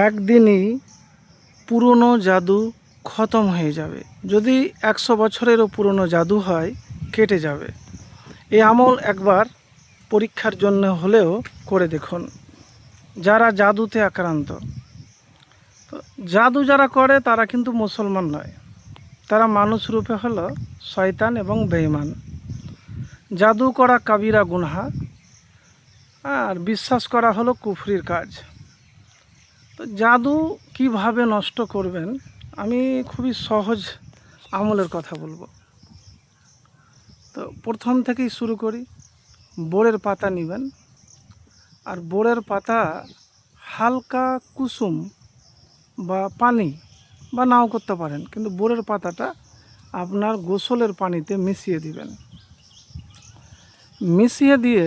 একদিনই পুরনো জাদু খতম হয়ে যাবে। যদি 100 বছরেরও পুরনো জাদু হয়, কেটে যাবে। এই আমল একবার পরীক্ষার জন্য হলেও করে দেখুন। যারা জাদুতে আক্রান্ত, তো জাদু যারা করে তারা কিন্তু মুসলমান নয়, তারা মানুষ রূপে হলো শয়তান এবং বেঈমান। জাদু করা কাবিরা গুনহা, আর বিশ্বাস করা হলো কুফরির কাজ। তো জাদু কিভাবে নষ্ট করবেন, আমি খুবই সহজ আমলের কথা বলবো। তো প্রথম থেকেই শুরু করি। বোড়ের পাতা নেবেন, আর বোড়ের পাতা হালকা কুসুম বা পানি বা নাও করতে পারেন, কিন্তু বোড়ের পাতাটা আপনার গোসলের পানিতে মিশিয়ে দিবেন। মিশিয়ে দিয়ে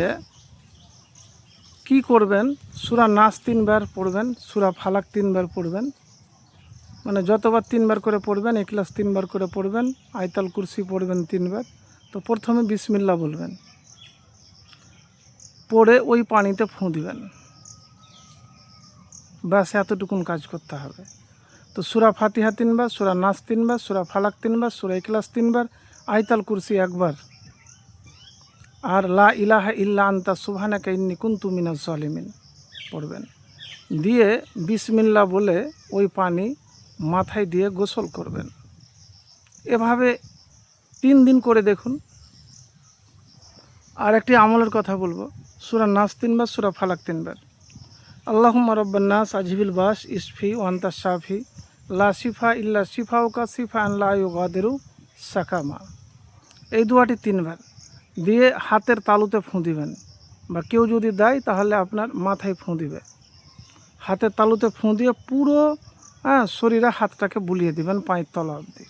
কি করবেন, সূরা নাস 3 বার পড়বেন, সূরা ফালাক 3 বার পড়বেন। মানে যতবার 3 বার করে পড়বেন, ইখলাস 3 বার করে পড়বেন, আয়াতুল কুরসি পড়বেন 3 বার। তো প্রথমে বিসমিল্লাহ বলবেন, পড়ে ওই পানিতে ফুঁ দিবেন। ব্যাস এতটুকুন কাজ করতে হবে। তো সূরা ফাতিহা 3 বার, সূরা নাস 3 বার, সূরা ফালাক 3 বার, সূরা ইখলাস 3 বার, আয়াতুল কুরসি 1 বার, আর লা ইলাহা ইল্লা আনতা সুবহানাকা ইন্নী কুনতু মিনাজ জালিমিন পড়বেন। দিয়ে বিসমিল্লাহ বলে ওই পানি মাথায় দিয়ে গোসল করবেন। এভাবে 3 দিন করে দেখুন। আর একটি আমলের কথা বলবো, সূরা নাস 3 বার, সূরা ফালাক 3 বার। আল্লাহুম্মা রাব্বান নাস আজিবিল বাস ইসফি ওয়ান্তা শাফি লা শিফা ইল্লা শিফাউকা শিফাআন লা ইউগাদিরু সাকামা, এই দোয়াটি 3 বার দিয়ে হাতের তালুতে ফুঁ দিবেন, বা কেউ যদি দেয় তাহলে আপনার মাথায় ফুঁ দিবে। হাতের তালুতে ফুঁ দিয়ে পুরো শরীরে হাতটাকে বুলিয়ে দিবেন পায়ের তলা অবধি।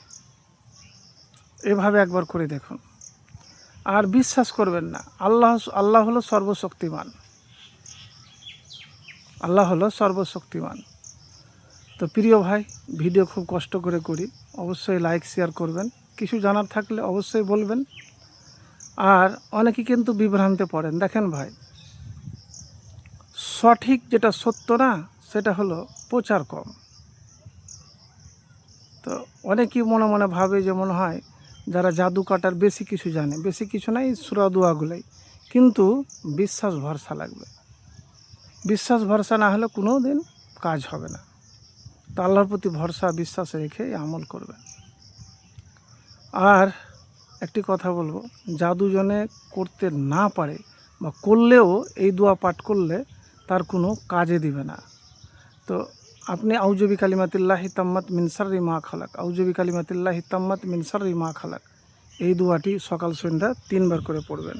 এভাবে একবার করে দেখুন। আর বিশ্বাস করবেন না, আল্লাহ হলো সর্বশক্তিমান। আল্লাহ হলো সর্বশক্তিমান। তো প্রিয় ভাই, ভিডিও খুব কষ্ট করে করি, অবশ্যই লাইক শেয়ার করবেন। কিছু জানার থাকলে অবশ্যই বলবেন। আর অনেকে কিন্তু বিভ্রান্তে পড়েন। দেখেন ভাই, সঠিক যেটা সত্য না, সেটা হলো প্রচার কম। তো অনেকেই মনে মনে ভাবে যে মনে হয় যারা জাদু কাটার বেশি কিছু জানে। বেশি কিছু নাই, সূরা দোয়াগুলাই। কিন্তু বিশ্বাস ভরসা লাগবে। বিশ্বাস ভরসা না হলে কোনো দিন কাজ হবে না। তো আল্লাহর প্রতি ভরসা বিশ্বাস রেখে আমল করবেন। আর একটি কথা বলবো, জাদু জনে করতে না পারে বা করলেও এই দোয়া পাঠ করলে তার কোনো কাজে দিবে না। তো আপনি আউযু বিকালিমাতিল্লাহি তাম্মাত মিন শাররি মা খালাক, আউযু বিকালিমাতিল্লাহি তাম্মাত মিন শাররি মা খালাক, এই দোয়াটি সকাল সন্ধ্যা 3 বার করে পড়বেন।